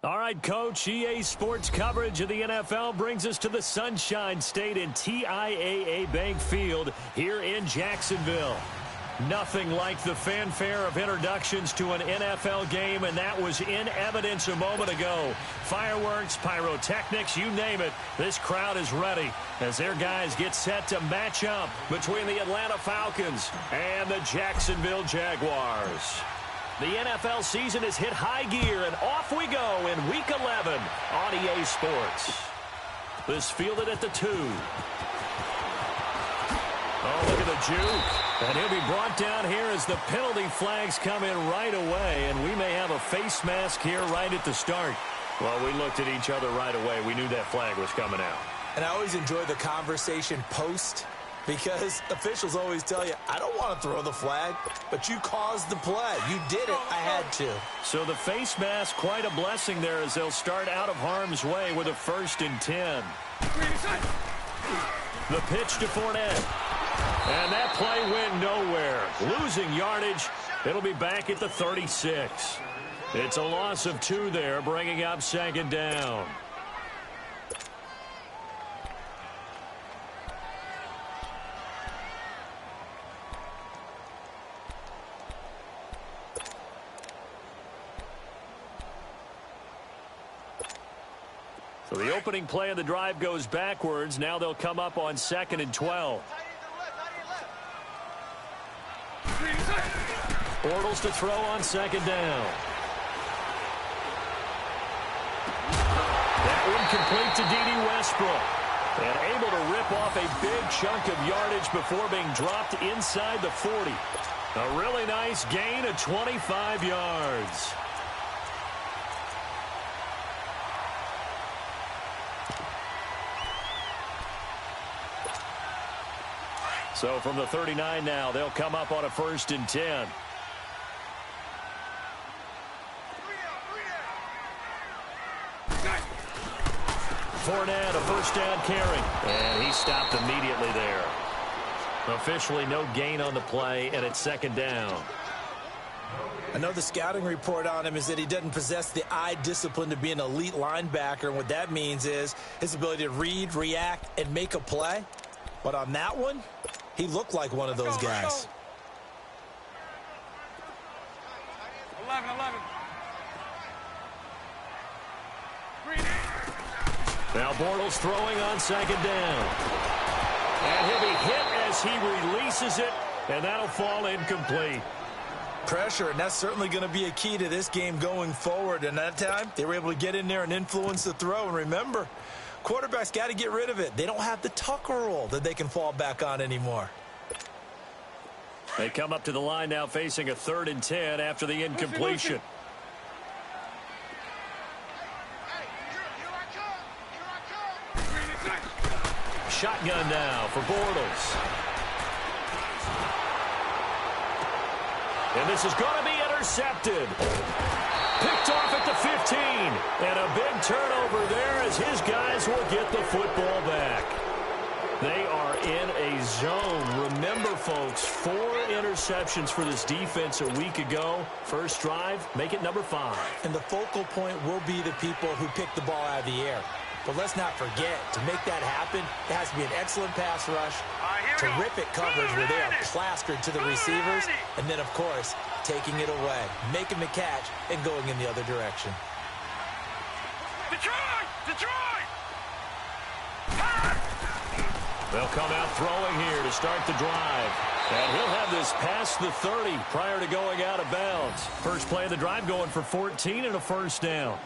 All right, Coach, EA Sports coverage of the NFL brings us to the Sunshine State in TIAA Bank Field here in Jacksonville. Nothing like the fanfare of introductions to an NFL game, and that was in evidence a moment ago. Fireworks, pyrotechnics, you name it, this crowd is ready as their guys get set to match up between the Atlanta Falcons and the Jacksonville Jaguars. The NFL season has hit high gear, and off we go in Week 11 on EA Sports. This fielded at the 2. Oh, look at the juke. And he'll be brought down here as the penalty flags come in right away, and we may have a face mask here right at the start. Well, we looked at each other right away. We knew that flag was coming out. And I always enjoy the conversation post, because officials always tell you, I don't want to throw the flag, but you caused the play. You did it. I had to. So the face mask, quite a blessing there as they'll start out of harm's way with a 1st and 10. The pitch to Fournette. And that play went nowhere. Losing yardage. It'll be back at the 36. It's a loss of 2 there, bringing up 2nd down. So the opening play of the drive goes backwards. Now they'll come up on 2nd and 12. Bortles to throw on 2nd down. That one complete to D.D. Westbrook. And able to rip off a big chunk of yardage before being dropped inside the 40. A really nice gain of 25 yards. So from the 39 now, they'll come up on a 1st and 10. Fournette, a 1st down carry. And he stopped immediately there. Officially no gain on the play, and it's 2nd down. I know the scouting report on him is that he doesn't possess the eye discipline to be an elite linebacker. And what that means is his ability to read, react, and make a play. But on that one, he looked like one of those guys. 11. Now Bortles throwing on 2nd down. And he'll be hit as he releases it, and that'll fall incomplete. Pressure, and that's certainly going to be a key to this game going forward. And that time, they were able to get in there and influence the throw. And remember, quarterbacks got to get rid of it. They don't have the Tucker rule that they can fall back on anymore. They come up to the line now facing a 3rd and 10 after the incompletion. Shotgun now for Bortles. And this is going to be intercepted. Picked off at the 15. And a big turnover there as his guys will get the football back. They are in a zone. Remember, folks, 4 interceptions for this defense a week ago. First drive, make it number 5. And the focal point will be the people who pick the ball out of the air. But let's not forget, to make that happen, it has to be an excellent pass rush, terrific coverage where they are plastered to the receivers, and then, of course, taking it away, making the catch, and going in the other direction. Detroit! They'll come out throwing here to start the drive. And he'll have this past the 30 prior to going out of bounds. First play of the drive going for 14 and a 1st down.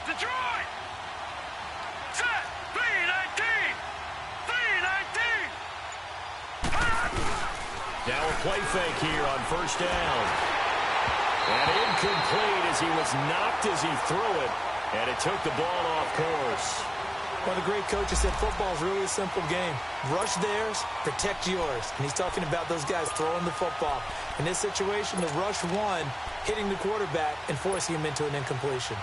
Detroit! Set! 3-19! Now a play fake here on 1st down. And incomplete as he was knocked as he threw it. And it took the ball off course. One of the great coaches said football is really a simple game. Rush theirs, protect yours. And he's talking about those guys throwing the football. In this situation, the rush one, hitting the quarterback and forcing him into an incompletion.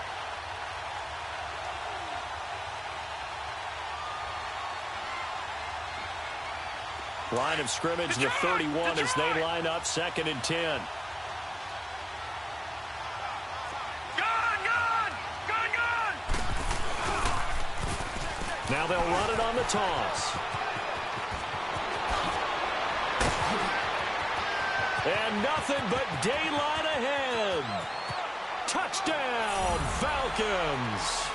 Line of scrimmage, the 31 as they line up 2nd and 10. Now they'll run it on the toss. And nothing but daylight ahead. Touchdown, Falcons.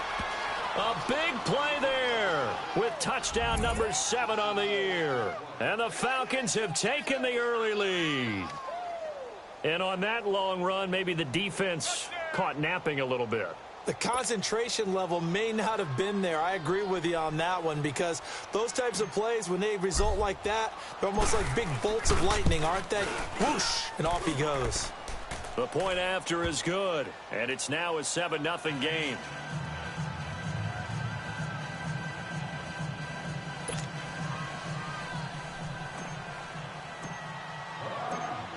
A big play there with touchdown number 7 on the year. And the Falcons have taken the early lead. And on that long run, maybe the defense caught napping a little bit. The concentration level may not have been there. I agree with you on that one, because those types of plays, when they result like that, they're almost like big bolts of lightning, aren't they? Whoosh, and off he goes. The point after is good, and it's now a 7-0 game.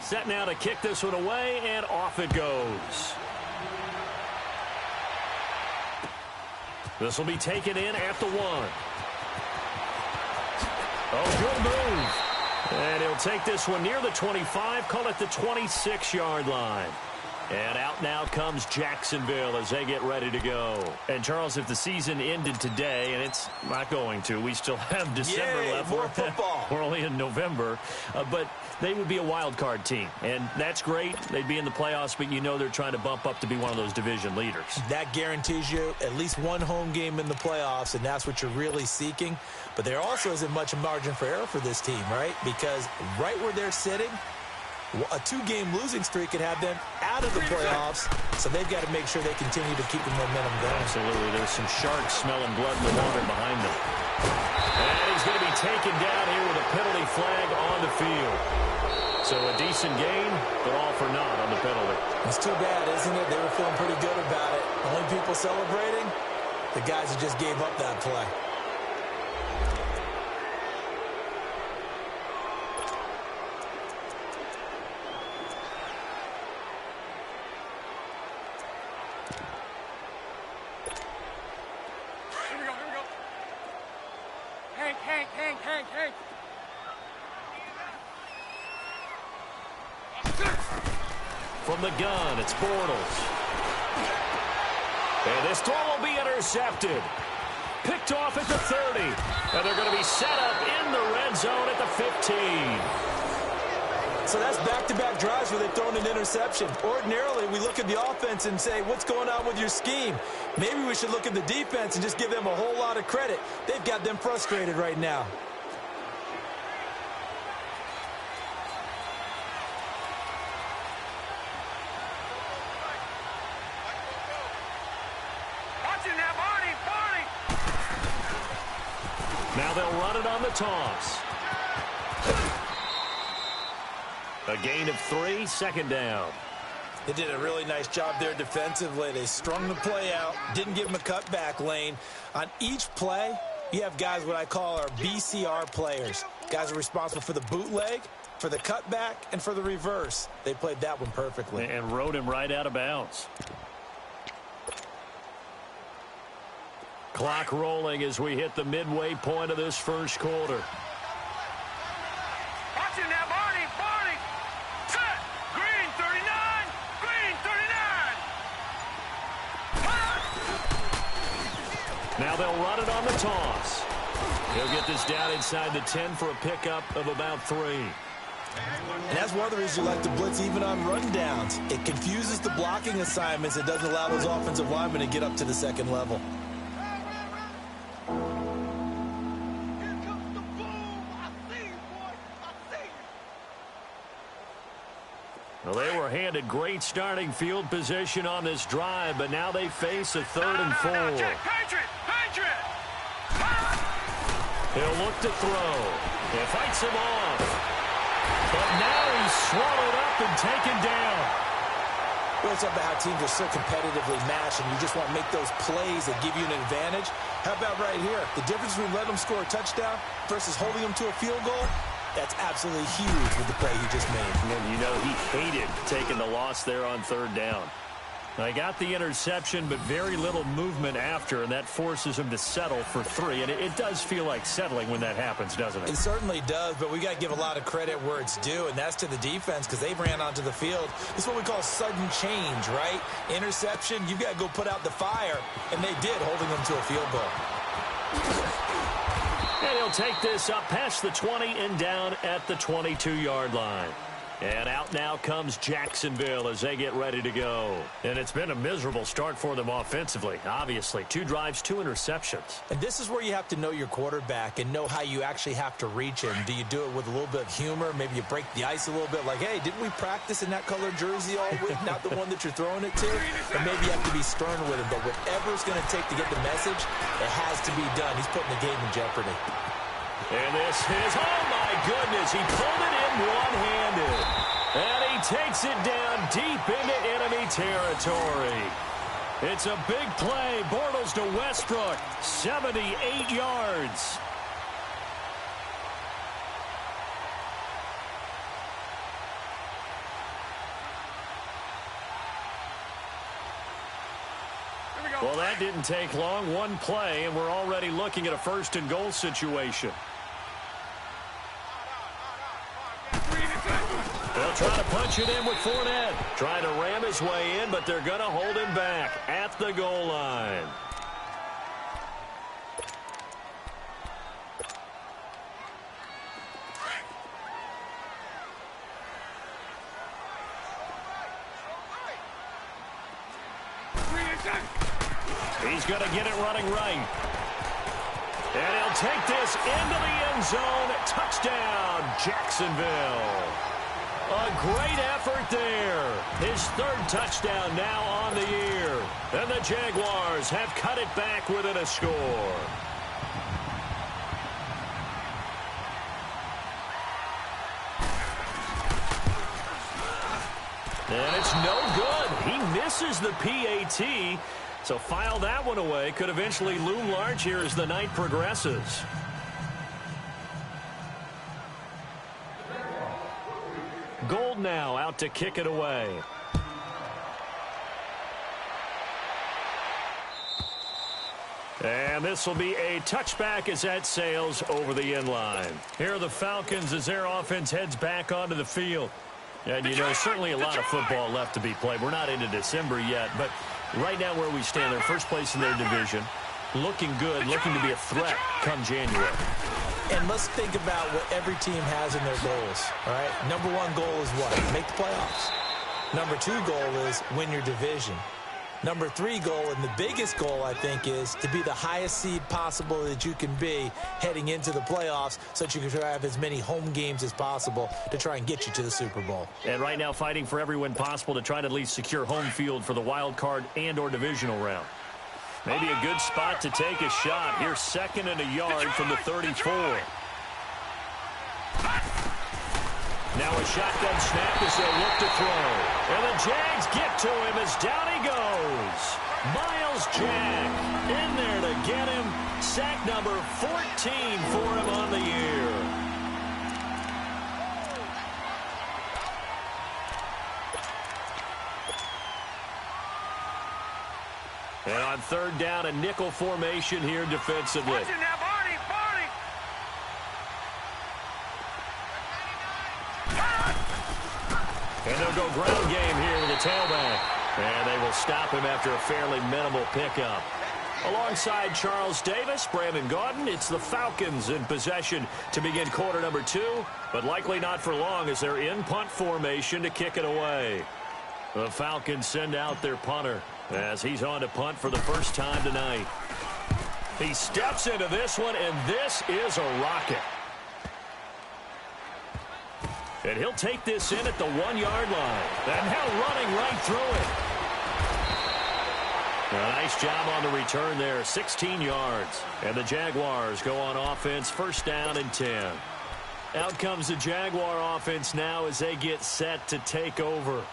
Set now to kick this one away, and off it goes. This will be taken in at the 1. Oh, good move. And he'll take this one near the 25, call it the 26-yard line. And out now comes Jacksonville as they get ready to go. And, Charles, if the season ended today, and it's not going to, we still have December left. More football. We're only in November. But they would be a wild card team. And that's great. They'd be in the playoffs, but you know they're trying to bump up to be one of those division leaders. That guarantees you at least one home game in the playoffs, and that's what you're really seeking. But there also isn't much margin for error for this team, right? Because right where they're sitting, a 2-game losing streak could have them out of the playoffs, so they've got to make sure they continue to keep the momentum going. Absolutely. There's some sharks smelling blood in the water behind them. And he's going to be taken down here with a penalty flag on the field. So a decent gain, but all for naught on the penalty. It's too bad, isn't it? They were feeling pretty good about it. Only people celebrating, the guys who just gave up that play. Hank. From the gun, it's Bortles. And this throw will be intercepted. Picked off at the 30. And they're going to be set up in the red zone at the 15. So that's back-to-back drives where they've thrown an interception. Ordinarily, we look at the offense and say, what's going on with your scheme? Maybe we should look at the defense and just give them a whole lot of credit. They've got them frustrated right now. Now they'll run it on the toss. A gain of 3, 2nd down. They did a really nice job there defensively. They strung the play out, didn't give them a cutback lane. On each play, you have guys what I call our BCR players. Guys are responsible for the bootleg, for the cutback, and for the reverse. They played that one perfectly. And rode him right out of bounds. Clock rolling as we hit the midway point of this first quarter. Watching that, Barney. Set. Green 39. Green 39. Now they'll run it on the toss. He'll get this down inside the 10 for a pickup of about 3. And that's one of the reasons you like to blitz even on rundowns. It confuses the blocking assignments. It doesn't allow those offensive linemen to get up to the second level. Well, they were handed great starting field position on this drive, but now they face a 3rd and 4. Patriot! He'll look to throw. He fights him off. But now he's swallowed up and taken down. Well, it's about how teams are so competitively matched, and you just want to make those plays that give you an advantage. How about right here? The difference between letting them score a touchdown versus holding them to a field goal, that's absolutely huge with the play he just made. And you know he hated taking the loss there on third down. I got the interception, but very little movement after, and that forces him to settle for 3. And it does feel like settling when that happens, doesn't it? It certainly does, but we got to give a lot of credit where it's due, and that's to the defense because they ran onto the field. It's what we call sudden change, right? Interception, you've got to go put out the fire, and they did, holding them to a field goal. And he'll take this up past the 20 and down at the 22-yard line. And out now comes Jacksonville as they get ready to go. And it's been a miserable start for them offensively, obviously. 2 drives, 2 interceptions. And this is where you have to know your quarterback and know how you actually have to reach him. Do you do it with a little bit of humor? Maybe you break the ice a little bit like, hey, didn't we practice in that colored jersey all week? Not the one that you're throwing it to? Or maybe you have to be stern with him. But whatever it's going to take to get the message, it has to be done. He's putting the game in jeopardy. And this is, oh my goodness, he pulled it in one-handed. And he takes it down deep into enemy territory. It's a big play. Bortles to Westbrook, 78 yards. Well, that didn't take long. One play, and we're already looking at a first-and-goal situation. They'll try to punch it in with Fournette. Trying to ram his way in, but they're going to hold him back at the goal line. He's going to get it running right. And he'll take this into the end zone. Touchdown, Jacksonville. A great effort there. His 3rd touchdown now on the year. And the Jaguars have cut it back within a score. And it's no good. He misses the PAT. So file that one away. Could eventually loom large here as the night progresses. Gold now out to kick it away. And this will be a touchback as that sails over the end line. Here are the Falcons as their offense heads back onto the field. And, you know, certainly a lot of football left to be played. We're not into December yet, but right now where we stand, they're first place in their division. Looking good, looking to be a threat come January. And let's think about what every team has in their goals, all right? Number 1 goal is what? Make the playoffs. Number 2 goal is win your division. Number 3 goal, and the biggest goal, I think, is to be the highest seed possible that you can be heading into the playoffs so that you can try to have as many home games as possible to try and get you to the Super Bowl. And right now fighting for every win possible to try to at least secure home field for the wild card and or divisional round. Maybe a good spot to take a shot. Here's 2nd and a yard from the 34. Now a shotgun snap as they look to throw. And the Jags get to him as down he goes. Myles Jack in there to get him. Sack number 14 for him on the year. And on 3rd down, a nickel formation here defensively. And they'll go ground game here with the tailback. And they will stop him after a fairly minimal pickup. Alongside Charles Davis, Brandon Gaudin, it's the Falcons in possession to begin quarter number 2, but likely not for long as they're in punt formation to kick it away. The Falcons send out their punter as he's on to punt for the first time tonight. He steps into this one, and this is a rocket. And he'll take this in at the 1-yard line. And now running right through it. A nice job on the return there, 16 yards. And the Jaguars go on offense, 1st down and 10. Out comes the Jaguar offense now as they get set to take over.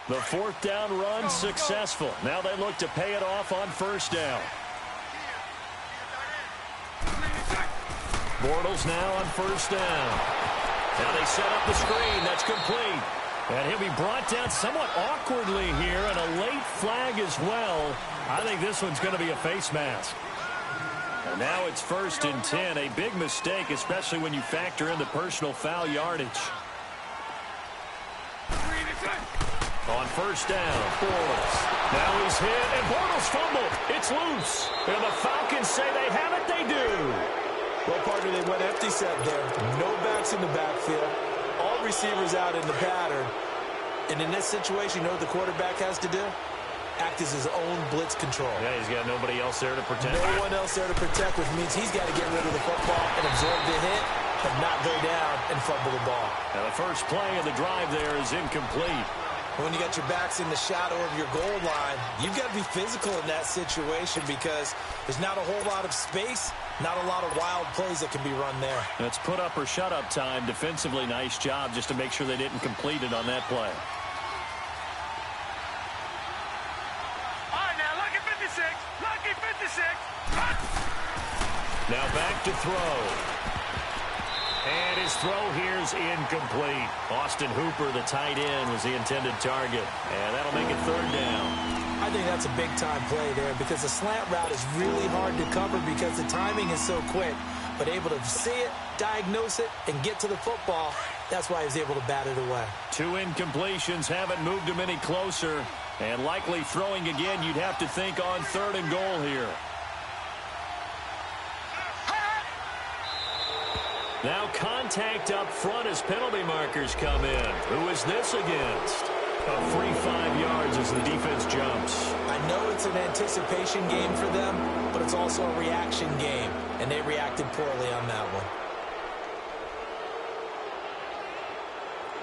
The fourth down run successful. Now they look to pay it off on first down. Bortles now on first down. Now they set up the screen. That's complete. And he'll be brought down somewhat awkwardly here, and a late flag as well. I think this one's going to be a face mask. And now it's 1st and 10. A big mistake, especially when you factor in the personal foul yardage. On first down, Bortles. Now he's hit, and Bortles fumbled. It's loose. And the Falcons say they have it. They do. Well, partner, they went empty set there. No backs in the backfield. All receivers out in the pattern. And in this situation, you know what the quarterback has to do? Act as his own blitz control. Yeah, he's got nobody else there to protect. No one else there to protect, which means he's got to get rid of the football and absorb the hit and not go down and fumble the ball. Now the first play of the drive there is incomplete. When you got your backs in the shadow of your goal line, you've got to be physical in that situation because there's not a whole lot of space, not a lot of wild plays that can be run there. That's put up or shut up time. Defensively, nice job just to make sure they didn't complete it on that play. All right, now, lucky 56. Lucky 56. Now back to throw. And his throw here's incomplete. Austin Hooper, the tight end, was the intended target. And that'll make it 3rd down. I think that's a big-time play there because the slant route is really hard to cover because the timing is so quick. But able to see it, diagnose it, and get to the football, that's why he was able to bat it away. 2 incompletions haven't moved him any closer. And likely throwing again, you'd have to think on 3rd and goal here. Now contact up front as penalty markers come in. Who is this against? A free 5 yards as the defense jumps. I know it's an anticipation game for them, but it's also a reaction game, and they reacted poorly on that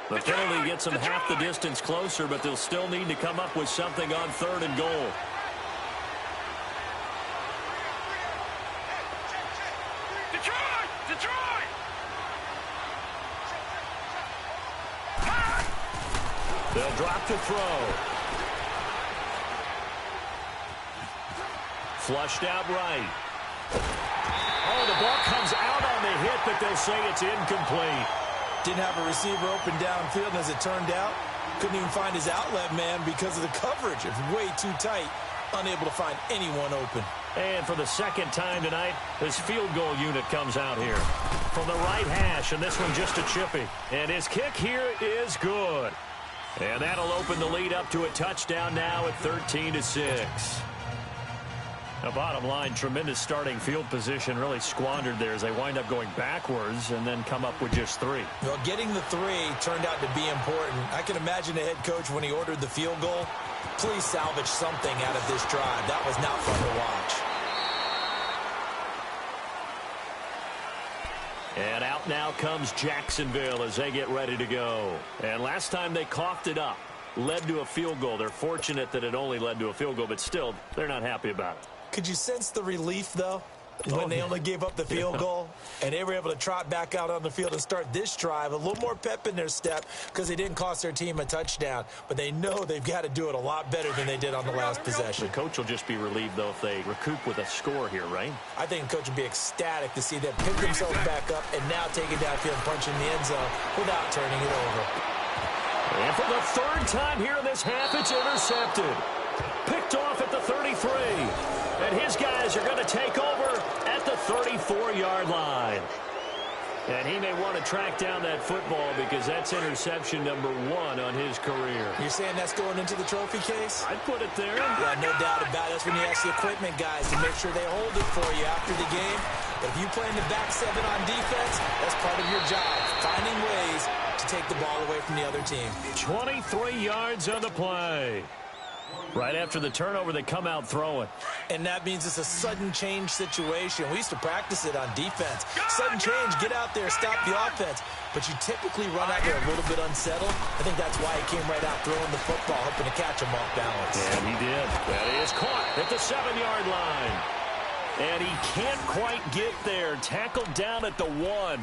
one. The penalty gets them half the distance closer, but they'll still need to come up with something on 3rd and goal. They'll drop to throw. Flushed out right. Oh, the ball comes out on the hit, but they'll say it's incomplete. Didn't have a receiver open downfield, and as it turned out, couldn't even find his outlet man because of the coverage. It's way too tight, unable to find anyone open. And for the 2nd time tonight, this field goal unit comes out here. From the right hash, and this one just a chippy. And his kick here is good. And that'll open the lead up to a touchdown now at 13-6. The bottom line, tremendous starting field position, really squandered there as they wind up going backwards and then come up with just 3. Well, getting the 3 turned out to be important. I can imagine the head coach when he ordered the field goal. Please salvage something out of this drive. That was not fun to watch. And out now comes Jacksonville as they get ready to go. And last time they coughed it up, led to a field goal. They're fortunate that it only led to a field goal, but still, they're not happy about it. Could you sense the relief, though, when they only gave up the field goal and they were able to trot back out on the field and start this drive? A little more pep in their step because they didn't cost their team a touchdown, but they know they've got to do it a lot better than they did on the last possession. The coach will just be relieved, though, if they recoup with a score here, right? I think the coach will be ecstatic to see them pick themselves back up and now take it downfield and punch in the end zone without turning it over. And for the 3rd time here in this half, it's intercepted. Picked off at the 33. And his guys are going to take over at the 34-yard line. And he may want to track down that football because that's interception number 1 on his career. You're saying that's going into the trophy case? I'd put it there. Yeah, no doubt about it. That's when you ask the equipment guys to make sure they hold it for you after the game. But if you play in the back 7 on defense, that's part of your job, finding ways to take the ball away from the other team. 23 yards on the play. Right after the turnover, they come out throwing. And that means it's a sudden change situation. We used to practice it on defense. Sudden change, get out there, stop the offense. But you typically run out there a little bit unsettled. I think that's why he came right out throwing the football, hoping to catch him off balance. And he did. That is caught at the 7-yard line. And he can't quite get there. Tackled down at the 1.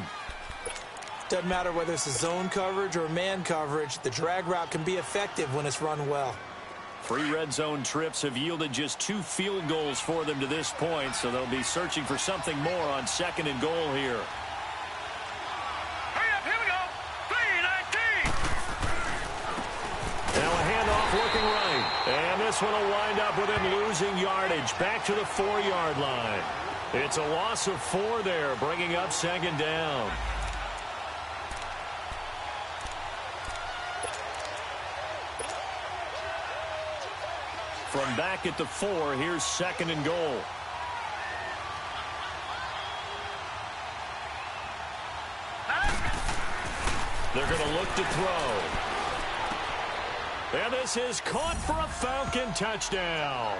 Doesn't matter whether it's a zone coverage or man coverage, the drag route can be effective when it's run well. 3 red zone trips have yielded just 2 field goals for them to this point, so they'll be searching for something more on 2nd and goal here. Hurry up, here we go. 3-19. Now a handoff looking right. And this one will wind up with him losing yardage back to the 4-yard line. It's a loss of 4 there, bringing up 2nd down. From back at the 4, here's 2nd and goal. They're going to look to throw. And this is caught for a Falcon touchdown.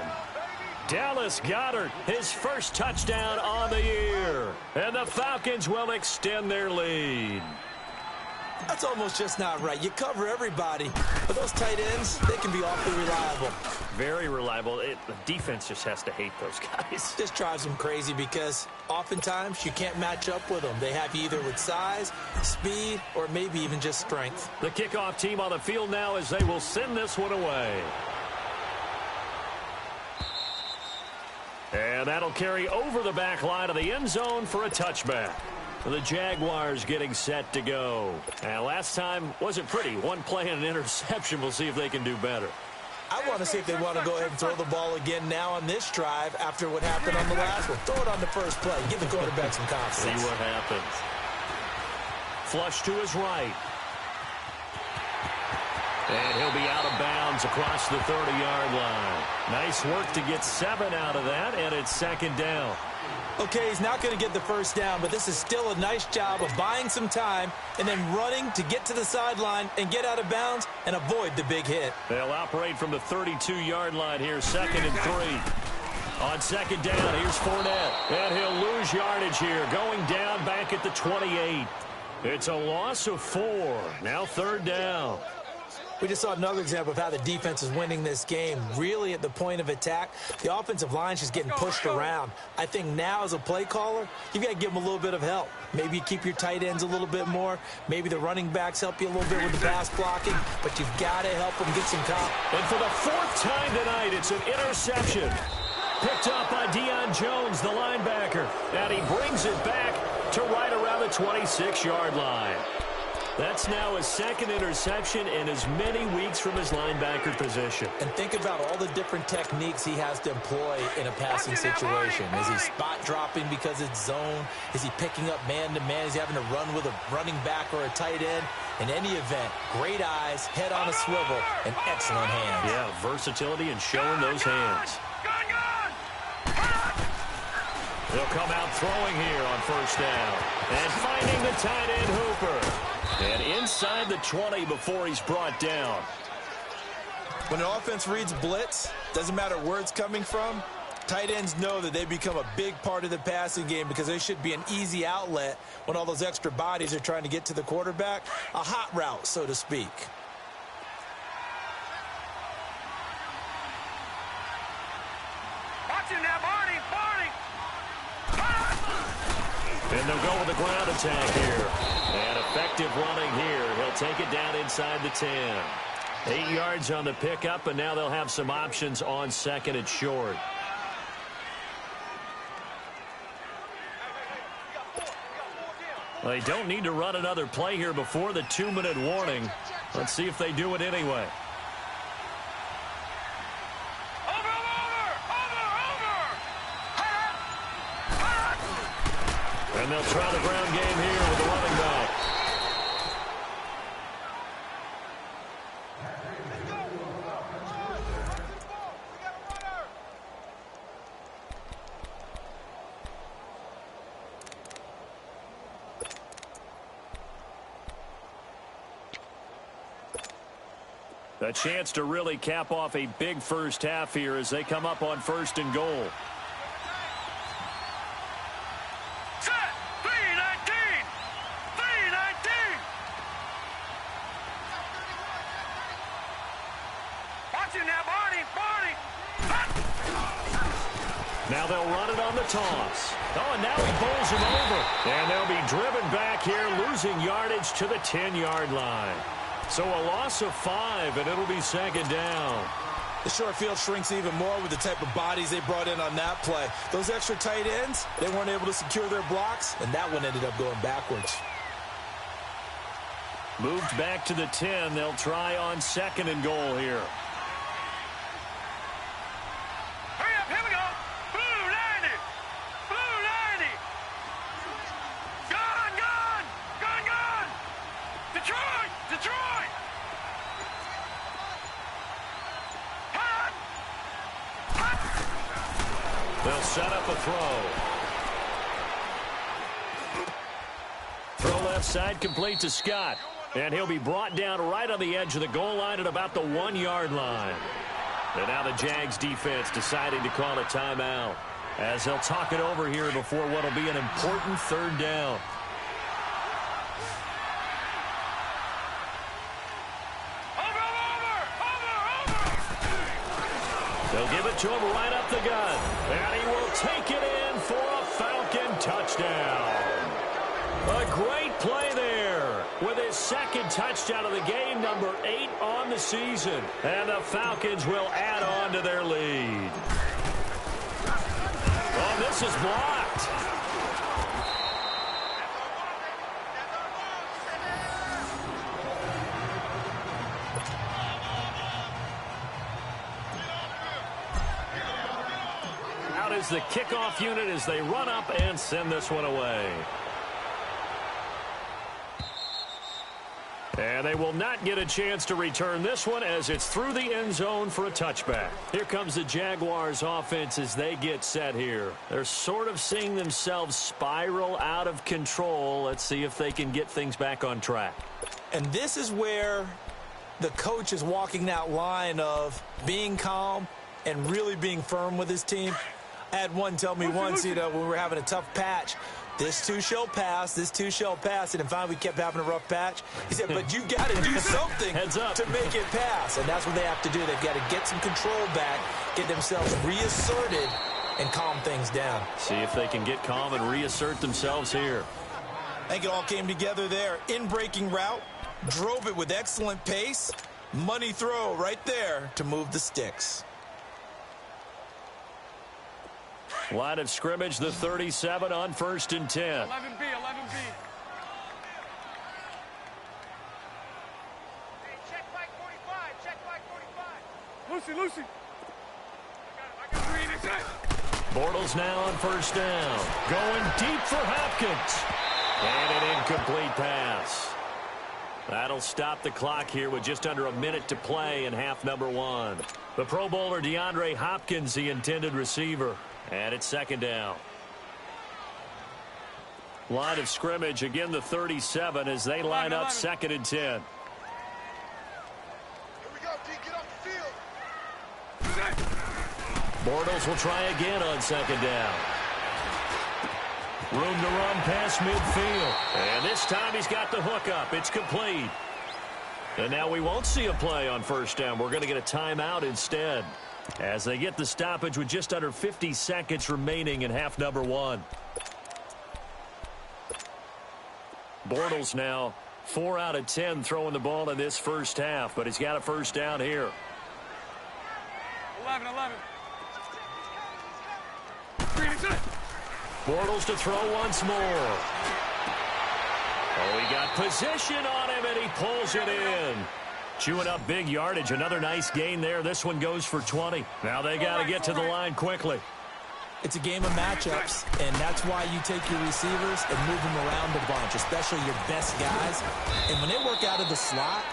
Dallas Goedert, his first touchdown on the year. And the Falcons will extend their lead. That's almost just not right. You cover everybody, but those tight ends, they can be awfully reliable. Very reliable. The defense just has to hate those guys. This drives them crazy because oftentimes you can't match up with them. They have you either with size, speed, or maybe even just strength. The kickoff team on the field now as they will send this one away. And that'll carry over the back line of the end zone for a touchback. The Jaguars getting set to go. And last time wasn't pretty. 1 play and an interception. We'll see if they can do better. I want to see if they want to go ahead and throw the ball again now on this drive after what happened on the last one. Throw it on the first play. Give the quarterback some confidence. See what happens. Flush to his right. And he'll be out of bounds across the 30-yard line. Nice work to get 7 out of that, and it's 2nd down. Okay, he's not going to get the first down, but this is still a nice job of buying some time and then running to get to the sideline and get out of bounds and avoid the big hit. They'll operate from the 32-yard line here, 2nd and 3. On 2nd down, here's Fournette. And he'll lose yardage here, going down back at the 28. It's a loss of 4. Now 3rd down. We just saw another example of how the defense is winning this game. Really at the point of attack, the offensive line's just getting pushed around. I think now as a play caller, you've got to give them a little bit of help. Maybe you keep your tight ends a little bit more. Maybe the running backs help you a little bit with the pass blocking. But you've got to help them get some confidence. And for the 4th time tonight, it's an interception. Picked up by Deion Jones, the linebacker. And he brings it back to right around the 26-yard line. That's now his 2nd interception in as many weeks from his linebacker position. And think about all the different techniques he has to employ in a passing situation. Is he spot dropping because it's zone? Is he picking up man-to-man? Is he having to run with a running back or a tight end? In any event, great eyes, head on a swivel, and excellent hands. Yeah, versatility and showing those hands. They'll come out throwing here on 1st down. And finding the tight end Hooper. And inside the 20 before he's brought down. When an offense reads blitz, doesn't matter where it's coming from, tight ends know that they become a big part of the passing game because they should be an easy outlet when all those extra bodies are trying to get to the quarterback. A hot route, so to speak. Watch it now, Barney. And they'll go with the ground attack here. And effective running here. He'll take it down inside the 10. 8 yards on the pickup, and now they'll have some options on 2nd and short. They don't need to run another play here before the 2-minute warning. Let's see if they do it anyway. And they'll try the ground game here with the running back. A chance to really cap off a big first half here as they come up on 1st and goal. Now they'll run it on the toss. Oh, and now he bowls him over. And they'll be driven back here, losing yardage to the 10-yard line. So a loss of 5, and it'll be second down. The short field shrinks even more with the type of bodies they brought in on that play. Those extra tight ends, they weren't able to secure their blocks, and that one ended up going backwards. Moved back to the 10. They'll try on 2nd and goal here. Hurry up, here we go. Blue 90. Blue 90. Gone, gone. Gone, gone. Detroit, Detroit. Hot. Hot. They'll set up a throw. Throw left side, complete to Scott. And he'll be brought down right on the edge of the goal line at about the 1-yard line. And now the Jags defense deciding to call a timeout as they'll talk it over here before what will be an important 3rd down. They'll give it to him right up the gut. And he will take it in for a Falcon touchdown. A great play there with his 2nd touchdown of the game, number 8 on the season. And the Falcons will add on to their lead. Oh, this is blocked. Out is the kickoff unit as they run up and send this one away. And they will not get a chance to return this one as it's through the end zone for a touchback. Here comes the Jaguars offense as they get set here. They're sort of seeing themselves spiral out of control. Let's see if they can get things back on track. And this is where the coach is walking that line of being calm and really being firm with his team. I had one tell me once, when we were having a tough patch, this too shall pass, this too shall pass. And finally we kept having a rough patch. He said, but you've got to do something to make it pass. And that's what they have to do. They've got to get some control back, get themselves reasserted, and calm things down. See if they can get calm and reassert themselves here. I think it all came together there. In-breaking route, drove it with excellent pace. Money throw right there to move the sticks. Line of scrimmage, the 37 on 1st and 10. 11B, 11B. Hey, check Mike 45, check Mike 45. Lucy. I got green inside. Bortles now on 1st down. Going deep for Hopkins. And an incomplete pass. That'll stop the clock here with just under a minute to play in half number 1. The Pro Bowler DeAndre Hopkins, the intended receiver. And it's 2nd down. Line of scrimmage, again the 37 as they line up 2nd and 10. Here we go, D, get off the field. Bortles will try again on 2nd down. Room to run past midfield. And this time he's got the hook up. It's complete. And now we won't see a play on 1st down. We're going to get a timeout instead, as they get the stoppage with just under 50 seconds remaining in half number 1. Bortles now 4 out of 10 throwing the ball in this first half, but he's got a 1st down here. 11. Bortles to throw once more. Oh, he got position on him, and he pulls it in. Chewing up big yardage. Another nice gain there. This one goes for 20. Now they got to get to the line quickly. It's a game of matchups, and that's why you take your receivers and move them around a bunch, especially your best guys. And when they work out of the slot,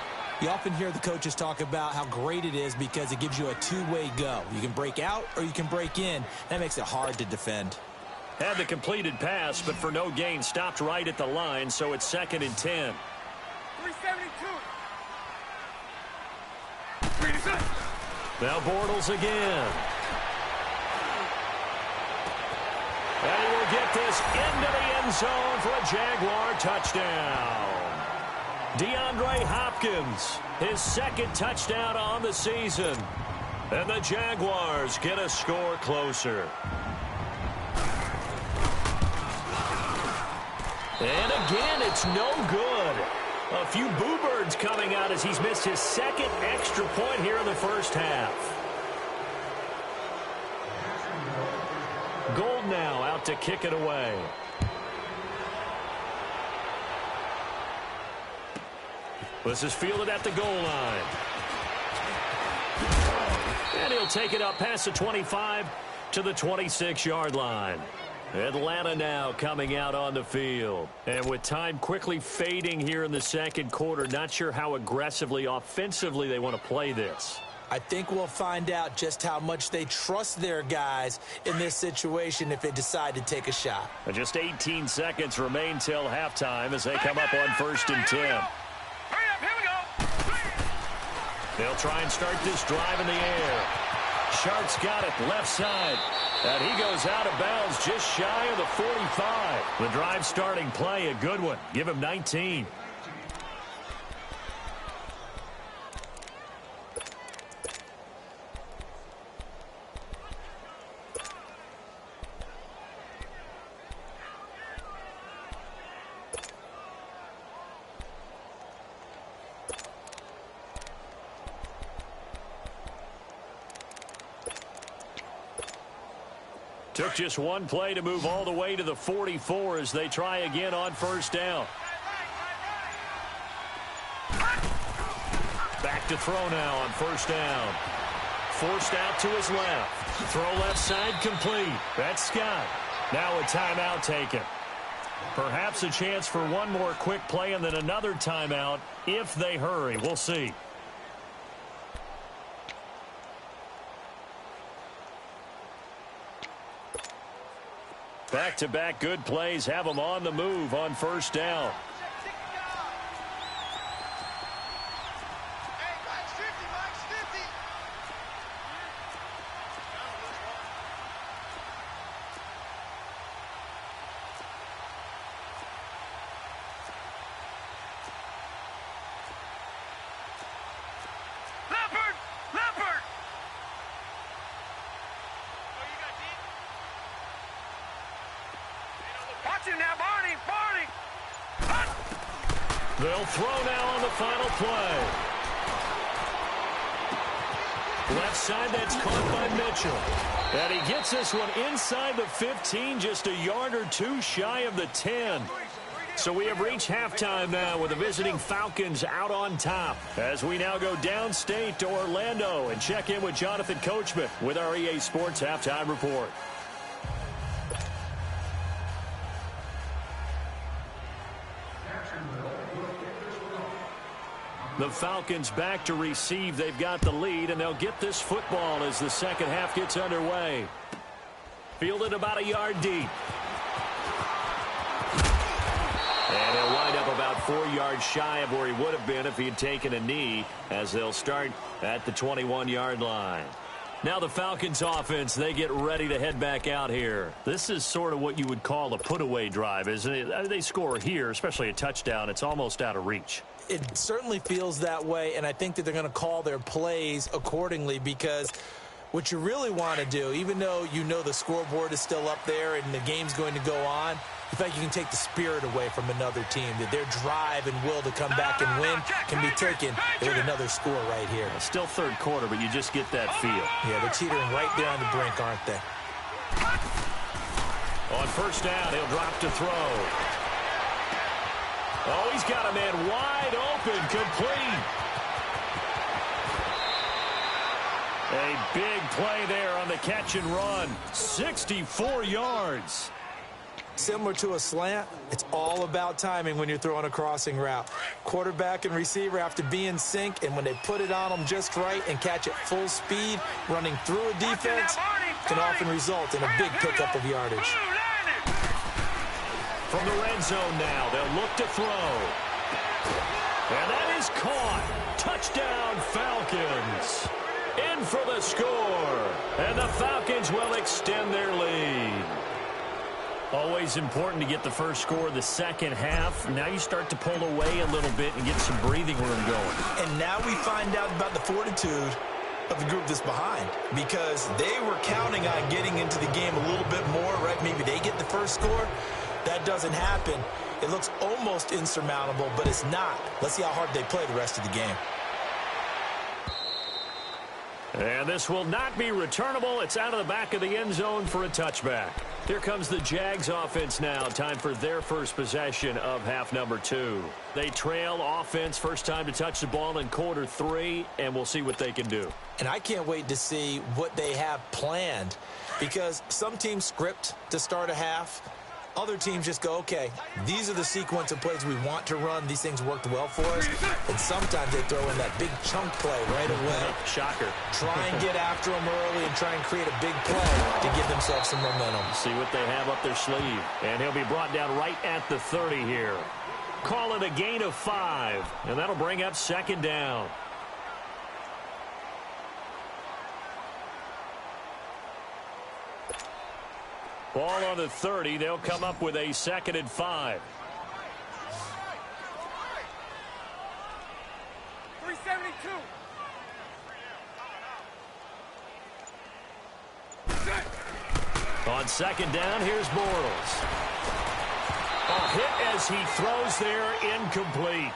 you often hear the coaches talk about how great it is because it gives you a two-way go. You can break out or you can break in. That makes it hard to defend. Had the completed pass, but for no gain, stopped right at the line, so it's 2nd and 10. 372. Now Bortles again. And he will get this into the end zone for a Jaguar touchdown. DeAndre Hopkins, his 2nd touchdown on the season. And the Jaguars get a score closer. And again, it's no good. A few boo birds coming out as he's missed his second extra point here in the first half. Gold now out to kick it away. This is fielded at the goal line. And he'll take it up past the 25 to the 26-yard line. Atlanta now coming out on the field. And with time quickly fading here in the second quarter, not sure how aggressively, offensively they want to play this. I think we'll find out just how much they trust their guys in this situation if they decide to take a shot. And just 18 seconds remain till halftime as they come up on 1st and 10. Hurry up, here we go. They'll try and start this drive in the air. Sharp's got it left side. And he goes out of bounds just shy of the 45. The drive starting play, a good one. Give him 19. Took just one play to move all the way to the 44 as they try again on 1st down. Back to throw now on 1st down. Forced out to his left. Throw left side complete. That's Scott. Now a timeout taken. Perhaps a chance for one more quick play and then another timeout if they hurry. We'll see. Back-to-back good plays have them on the move on 1st down. Hey, Mike's 50, Mike's 50. Leopard! Leopard! Oh, you got deep? Watch him now, Barney! Barney! They'll throw now on the final play. Left side, that's caught by Mitchell. And he gets this one inside the 15, just a yard or two shy of the 10. So we have reached halftime now with the visiting Falcons out on top. As we now go downstate to Orlando and check in with Jonathan Coachman with our EA Sports Halftime Report. The Falcons back to receive. They've got the lead, and they'll get this football as the second half gets underway. Fielded about a yard deep. And he'll wind up about 4 yards shy of where he would have been if he had taken a knee, as they'll start at the 21-yard line. Now the Falcons offense, they get ready to head back out here. This is sort of what you would call a put-away drive, isn't it? They score here, especially a touchdown. It's almost out of reach. It certainly feels that way, and I think that they're going to call their plays accordingly, because what you really want to do, even though you know the scoreboard is still up there and the game's going to go on, in fact, you can take the spirit away from another team, that their drive and will to come back and win can be taken with another score right here. Still third quarter, but you just get that feel. Yeah, they're teetering right there on the brink, aren't they? On 1st down, he'll drop to throw. Oh, he's got a man wide open, complete. A big play there on the catch and run. 64 yards. Similar to a slant, it's all about timing when you're throwing a crossing route. Quarterback and receiver have to be in sync, and when they put it on them just right and catch it full speed, running through a defense can often result in a big pickup of yardage. From the red zone now, they'll look to throw. And that is caught. Touchdown, Falcons. In for the score. And the Falcons will extend their lead. Always important to get the first score of the second half. Now you start to pull away a little bit and get some breathing room going. And now we find out about the fortitude of the group that's behind, because they were counting on getting into the game a little bit more, right? Maybe they get the first score. That doesn't happen. It looks almost insurmountable, but it's not. Let's see how hard they play the rest of the game. And this will not be returnable. It's out of the back of the end zone for a touchback. Here comes the Jags offense now. Time for their first possession of half number 2. They trail offense first time to touch the ball in quarter 3, and we'll see what they can do. And I can't wait to see what they have planned, because some teams script to start a half. Other teams just go, okay, these are the sequence of plays we want to run. These things worked well for us. And sometimes they throw in that big chunk play right away. Shocker. Try and get after them early and try and create a big play to give themselves some momentum. See what they have up their sleeve. And he'll be brought down right at the 30 here. Call it a gain of 5. And that'll bring up second down. Ball on the 30. They'll come up with a second and 5. 372. On second down, here's Bortles. A hit as he throws there, incomplete.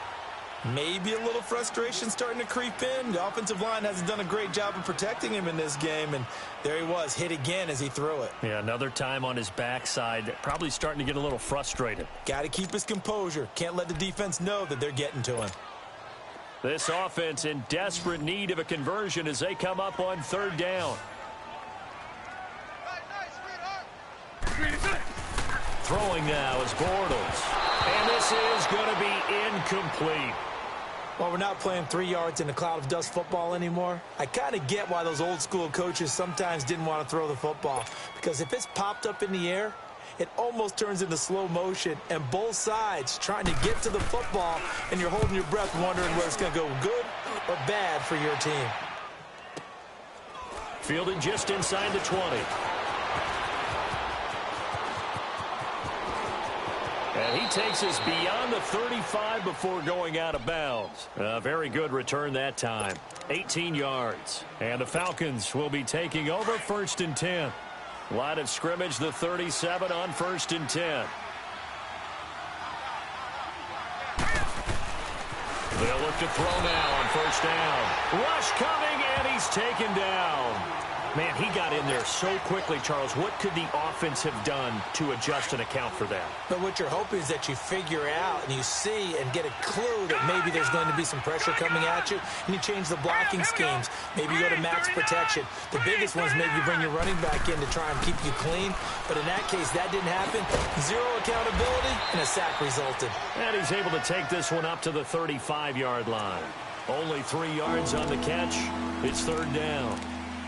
Maybe a little frustration starting to creep in. The offensive line hasn't done a great job of protecting him in this game, and there he was, hit again as he threw it. Yeah, another time on his backside, probably starting to get a little frustrated. Got to keep his composure. Can't let the defense know that they're getting to him. This offense in desperate need of a conversion as they come up on third down. Throwing now is Bortles. And this is going to be incomplete. Well, we're not playing 3 yards in a cloud of dust football anymore. I kind of get why those old school coaches sometimes didn't want to throw the football. Because if it's popped up in the air, it almost turns into slow motion. And both sides trying to get to the football, and you're holding your breath wondering whether it's going to go good or bad for your team. Fielded just inside the 20. And he takes us beyond the 35 before going out of bounds. A very good return that time. 18 yards. And the Falcons will be taking over first and 10. Line of scrimmage, the 37 on first and 10. They'll look to throw now on first down. Rush coming, and he's taken down. Man, he got in there so quickly, Charles. What could the offense have done to adjust and account for that? But what you're hoping is that you figure out and you see and get a clue that maybe there's going to be some pressure coming at you, and you change the blocking schemes. Maybe you go to max protection. The biggest one is maybe you bring your running back in to try and keep you clean. But in that case, that didn't happen. Zero accountability, and a sack resulted. And he's able to take this one up to the 35-yard line. Only 3 yards on the catch. It's third down.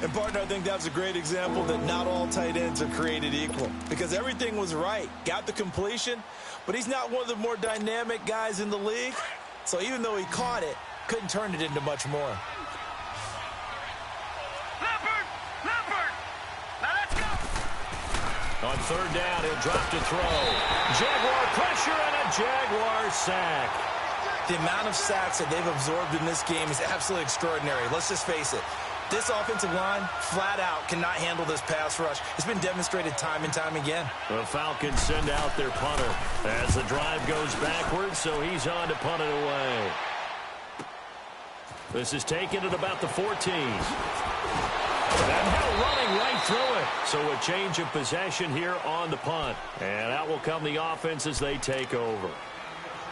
And, partner, I think that was a great example that not all tight ends are created equal. Because everything was right. Got the completion, but he's not one of the more dynamic guys in the league. So even though he caught it, couldn't turn it into much more. Leopard! Now let's go! On third down, he'll drop to throw. Jaguar pressure and a Jaguar sack. The amount of sacks that they've absorbed in this game is absolutely extraordinary. Let's just face it. This offensive line, flat out, cannot handle this pass rush. It's been demonstrated time and time again. The Falcons send out their punter as the drive goes backwards, so he's on to punt it away. This is taken at about the 14. And now running right through it. So a change of possession here on the punt. And out will come the offense as they take over.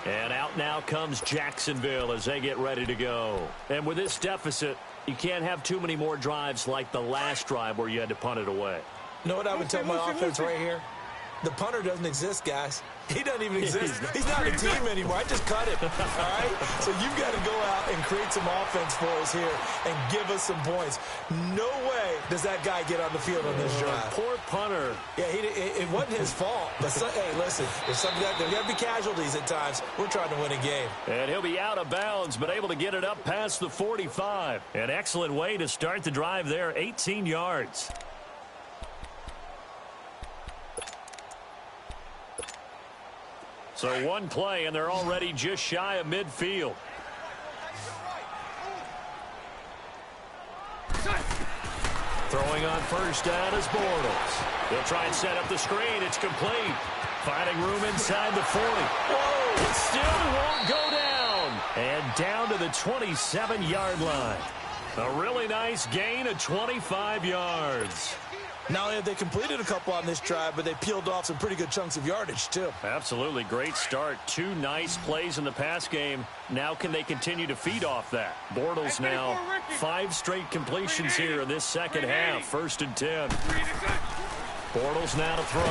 And out now comes Jacksonville as they get ready to go. And with this deficit, you can't have too many more drives like the last drive where you had to punt it away. You know what I would tell my offense right here? The punter doesn't exist, guys. He doesn't even exist. He's not a team anymore. I just cut him. All right? So you've got to go out and create some offense for us here and give us some points. No way does that guy get on the field on this drive. Poor punter. Yeah, it wasn't his fault. But hey, listen, there's got to be casualties at times. We're trying to win a game. And he'll be out of bounds, but able to get it up past the 45. An excellent way to start the drive there, 18 yards. So one play, and they're already just shy of midfield. Throwing on first down is Bortles. They'll try and set up the screen. It's complete. Finding room inside the 40. Whoa, it still won't go down. And down to the 27-yard line. A really nice gain of 25 yards. Not only have they completed a couple on this drive, but they peeled off some pretty good chunks of yardage, too. Absolutely. Great start. 2 nice plays in the pass game. Now can they continue to feed off that? Bortles now 5 straight completions here in this second half. 1st and 10. Bortles now to throw.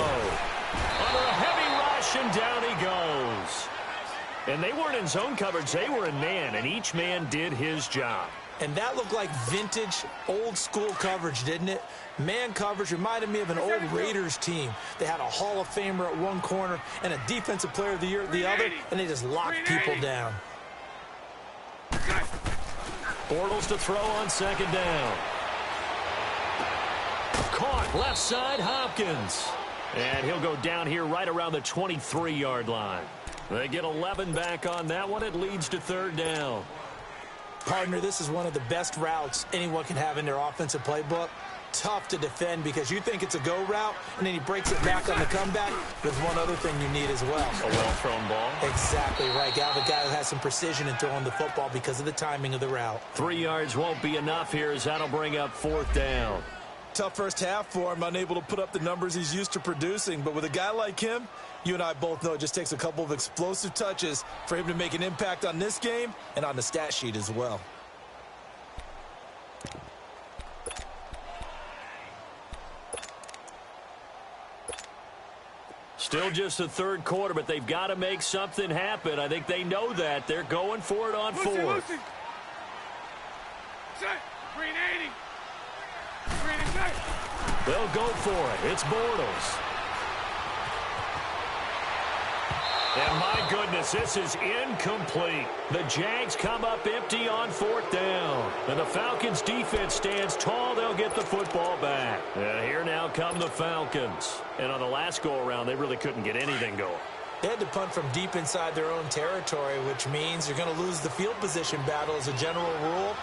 Under a heavy rush, and down he goes. And they weren't in zone coverage. They were in man, and each man did his job. And that looked like vintage, old-school coverage, didn't it? Man coverage reminded me of an old Raiders team. They had a Hall of Famer at one corner and a Defensive Player of the Year at the other, and they just locked people down. Bortles to throw on 2nd down. Caught left side, Hopkins. And he'll go down here right around the 23-yard line. They get 11 back on that one. It leads to 3rd down. Partner, this is one of the best routes anyone can have in their offensive playbook. Tough to defend because you think it's a go route, and then he breaks it back on the comeback. There's one other thing you need as well. A well-thrown ball. Exactly right. Got a guy who has some precision in throwing the football because of the timing of the route. 3 yards won't be enough here as that'll bring up 4th down. Tough first half for him, unable to put up the numbers he's used to producing. But with a guy like him, you and I both know it just takes a couple of explosive touches for him to make an impact on this game and on the stat sheet as well. Still just the 3rd quarter, but they've got to make something happen. I think they know that. They're going for it on 4th. Set. Green 80. Green set. They'll go for it. It's Bortles. And my goodness, this is incomplete. The Jags come up empty on 4th down. And the Falcons defense stands tall. They'll get the football back. And here now come the Falcons. And on the last go-around, they really couldn't get anything going. They had to punt from deep inside their own territory, which means you're going to lose the field position battle as a general rule.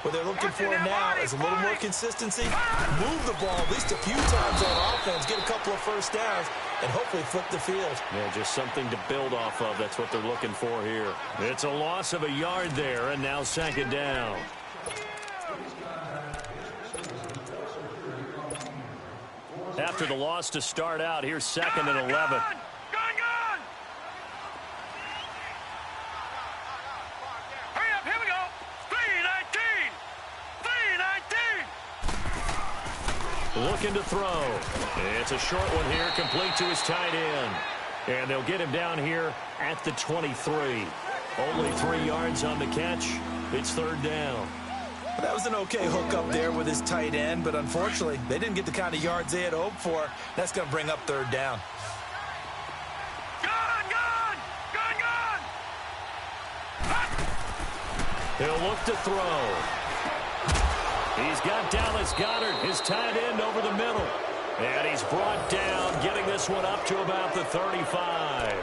What they're looking for now is a little more consistency, move the ball at least a few times on offense, get a couple of first downs, and hopefully flip the field. Yeah, just something to build off of. That's what they're looking for here. It's a loss of a yard there, and now 2nd down. After the loss to start out, here's 2nd and 11. Looking to throw. It's a short one here, complete to his tight end. And they'll get him down here at the 23. Only 3 yards on the catch. It's 3rd down. That was an okay hook up there with his tight end, but unfortunately, they didn't get the kind of yards they had hoped for. That's going to bring up 3rd down. He'll look to throw. He's got Dallas Goedert, his tight end, over the middle. And he's brought down, getting this one up to about the 35.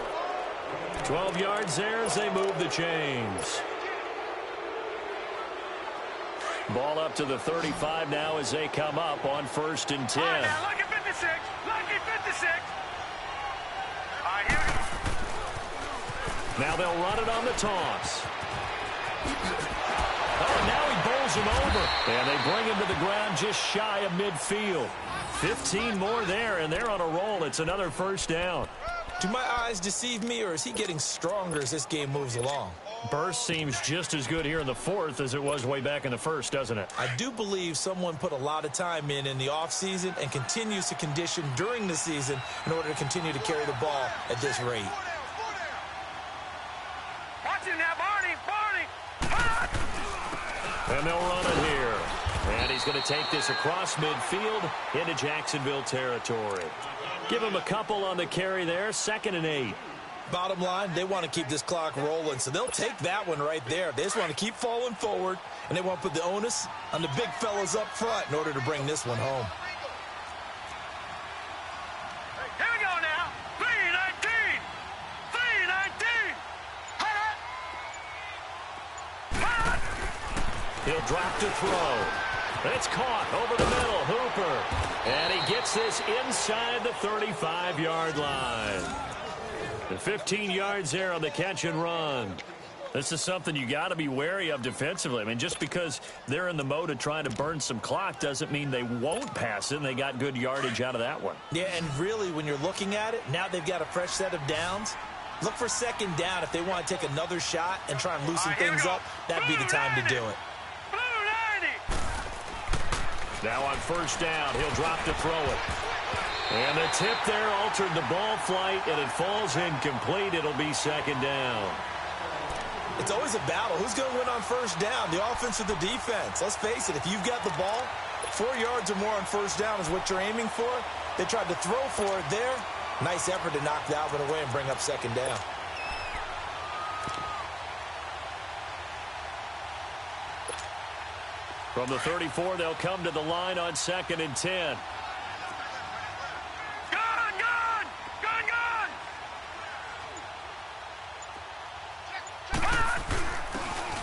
12 yards there as they move the chains. Ball up to the 35 now as they come up on 1st and 10. Lucky 56. Lucky 56. Now they'll run it on the toss. Oh, now he bowls him over. And they bring him to the ground just shy of midfield. 15 more there, and they're on a roll. It's another 1st down. Do my eyes deceive me, or is he getting stronger as this game moves along? Burst seems just as good here in the 4th as it was way back in the 1st, doesn't it? I do believe someone put a lot of time in the offseason and continues to condition during the season in order to continue to carry the ball at this rate. Watch him now, Barney. And they'll run it here. And he's going to take this across midfield into Jacksonville territory. Give him a couple on the carry there. 2nd and 8. Bottom line, they want to keep this clock rolling, so they'll take that one right there. They just want to keep falling forward, and they want to put the onus on the big fellas up front in order to bring this one home. Here we go now. 3-19. 3-19. He'll drop to throw. It's caught over the middle. Hooper. And he gets this inside the 35-yard line. The 15 yards there on the catch and run. This is something you got to be wary of defensively. I mean, just because they're in the mode of trying to burn some clock doesn't mean they won't pass it, and they got good yardage out of that one. Yeah, and really, when you're looking at it, now they've got a fresh set of downs. Look for second down if they want to take another shot and try and loosen things up. That'd be the time to do it. Now on first down, he'll drop to throw it. And the tip there altered the ball flight, and it falls incomplete. It'll be second down. It's always a battle. Who's going to win on first down, the offense or the defense? Let's face it, if you've got the ball, 4 yards or more on first down is what you're aiming for. They tried to throw for it there. Nice effort to knock that one away and bring up second down. From the 34, they'll come to the line on 2nd and 10.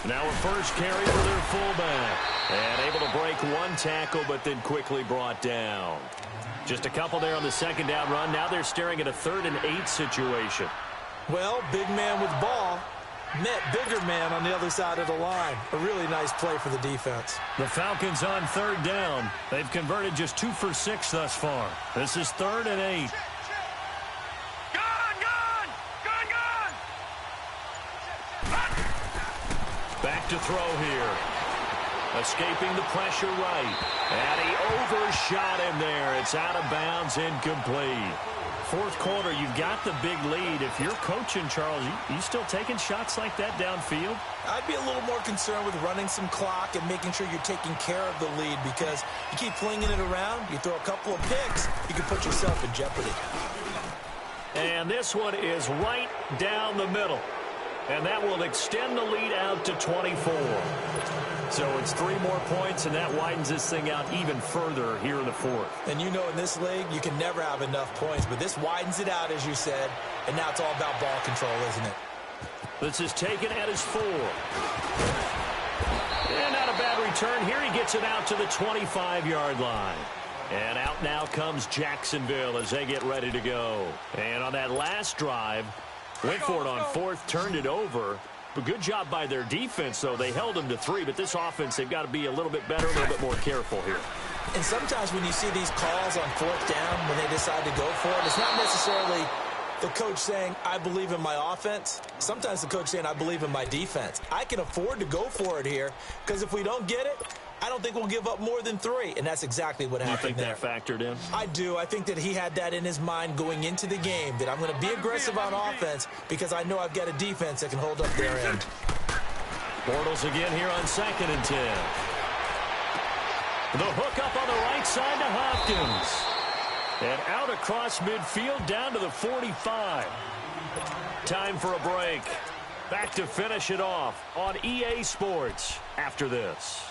Now a first carry for their fullback. And able to break one tackle, but then quickly brought down. Just a couple there on the second down run. Now they're staring at a 3rd and 8 situation. Well, big man with ball met bigger man on the other side of the line. A really nice play for the defense. The Falcons on 3rd down. They've converted just 2 for 6 thus far. This is 3rd and 8. Back to throw here. Escaping the pressure right. And he overshot him there. It's out of bounds, incomplete. 4th quarter, you've got the big lead. If you're coaching, Charles, you still taking shots like that downfield? I'd be a little more concerned with running some clock and making sure you're taking care of the lead, because you keep flinging it around, you throw a couple of picks, you can put yourself in jeopardy. And this one is right down the middle. And that will extend the lead out to 24. So it's 3 more points, and that widens this thing out even further here in the 4th. And you know in this league, you can never have enough points, but this widens it out, as you said, and now it's all about ball control, isn't it? This is taken at his 4. And not a bad return. Here he gets it out to the 25-yard line. And out now comes Jacksonville as they get ready to go. And on that last drive, went for it on 4th, turned it over. But good job by their defense, though. They held them to 3, but this offense, they've got to be a little bit better, a little bit more careful here. And sometimes when you see these calls on 4th down, when they decide to go for it, it's not necessarily the coach saying, I believe in my offense. Sometimes the coach saying, I believe in my defense. I can afford to go for it here, because if we don't get it, I don't think we'll give up more than 3, and that's exactly what happened there. You think that factored in? I do. I think that he had that in his mind going into the game, that I'm going to be aggressive on offense because I know I've got a defense that can hold up their end. Bortles again here on 2nd and 10. The hook up on the right side to Hopkins. And out across midfield down to the 45. Time for a break. Back to finish it off on EA Sports after this.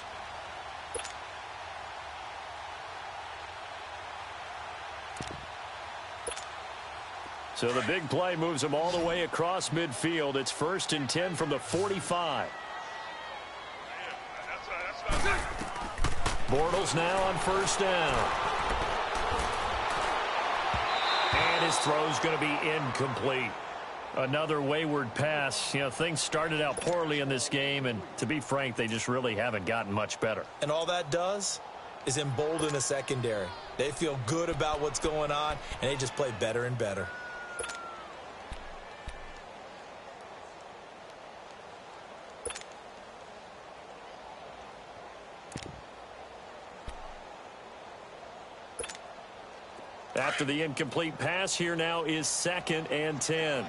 So the big play moves them all the way across midfield. It's 1st and 10 from the 45. Bortles now on 1st down. And his throw's going to be incomplete. Another wayward pass. You know, things started out poorly in this game, and to be frank, they just really haven't gotten much better. And all that does is embolden the secondary. They feel good about what's going on, and they just play better and better. After the incomplete pass, here now is 2nd and 10.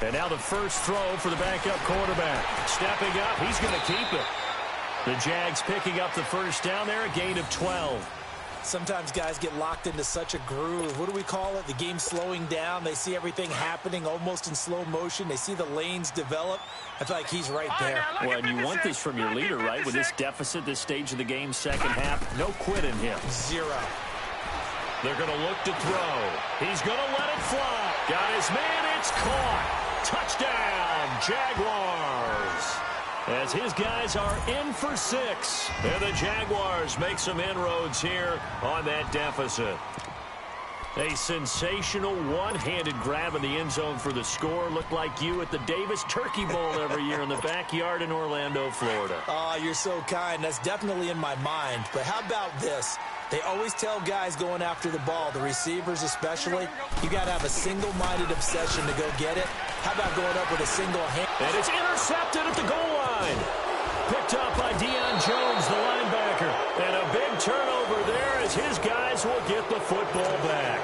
And now the first throw for the backup quarterback. Stepping up, he's going to keep it. The Jags picking up the first down there, a gain of 12. Sometimes guys get locked into such a groove. What do we call it? The game's slowing down. They see everything happening almost in slow motion. They see the lanes develop. I feel like he's right there. Well, and you want this from your leader, right? With this deficit, this stage of the game, second half, no quit in him. 0. They're going to look to throw. He's going to let it fly. Got his man. It's caught. Touchdown, Jaguars. as his guys are in for 6. And the Jaguars make some inroads here on that deficit. A sensational one-handed grab in the end zone for the score. Looked like you at the Davis Turkey Bowl every year in the backyard in Orlando, Florida. Oh, you're so kind. That's definitely in my mind. But how about this? They always tell guys going after the ball, the receivers especially, you got to have a single-minded obsession to go get it. How about going up with a single hand? And it's intercepted at the goal line. Picked up by Deion Jones, the linebacker. And a big turnover there as his guys will get the football back.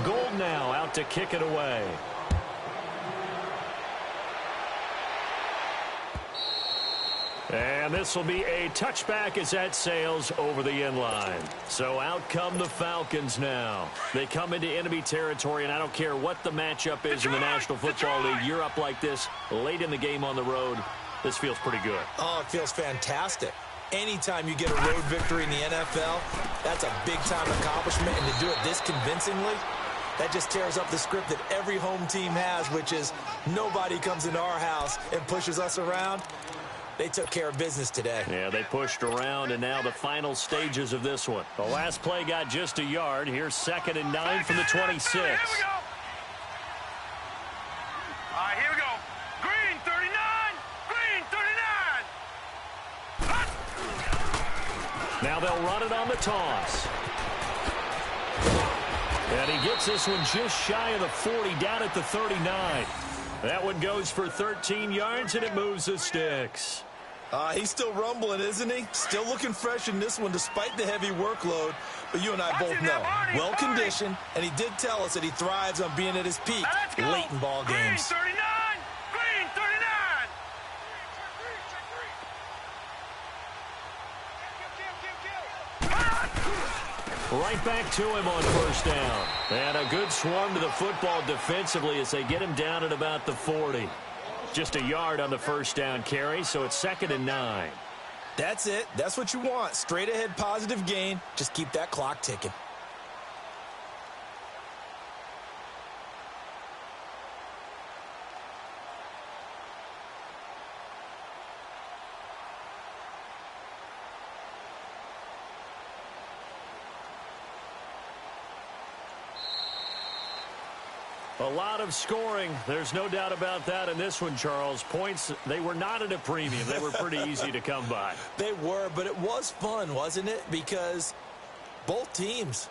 Gold now out to kick it away. And this will be a touchback as that sails over the end line. So out come the Falcons now. They come into enemy territory, and I don't care what the matchup is in the National Football League. You're up like this late in the game on the road. This feels pretty good. Oh, it feels fantastic. Anytime you get a road victory in the NFL, that's a big-time accomplishment, and to do it this convincingly, that just tears up the script that every home team has, which is nobody comes into our house and pushes us around. They took care of business today. Yeah, they pushed around, and now the final stages of this one. The last play got just a yard. Here's 2nd and 9 from the 26. Here we go. All right, here we go. Green 39. Green 39. Now they'll run it on the toss. And he gets this one just shy of the 40, down at the 39. That one goes for 13 yards, and it moves the sticks. He's still rumbling, isn't he? Still looking fresh in this one despite the heavy workload. But you and I both know, well-conditioned, and he did tell us that he thrives on being at his peak late in ball games. Green 39. Green 39. Right back to him on first down. And a good swarm to the football defensively as they get him down at about the 40. Just a yard on the first down carry, so it's 2nd and 9. That's it. That's what you want. Straight ahead positive gain. Just keep that clock ticking. A lot of scoring. There's no doubt about that in this one, Charles. Points, they were not at a premium. They were pretty easy to come by. They were, but it was fun, wasn't it? Because both teams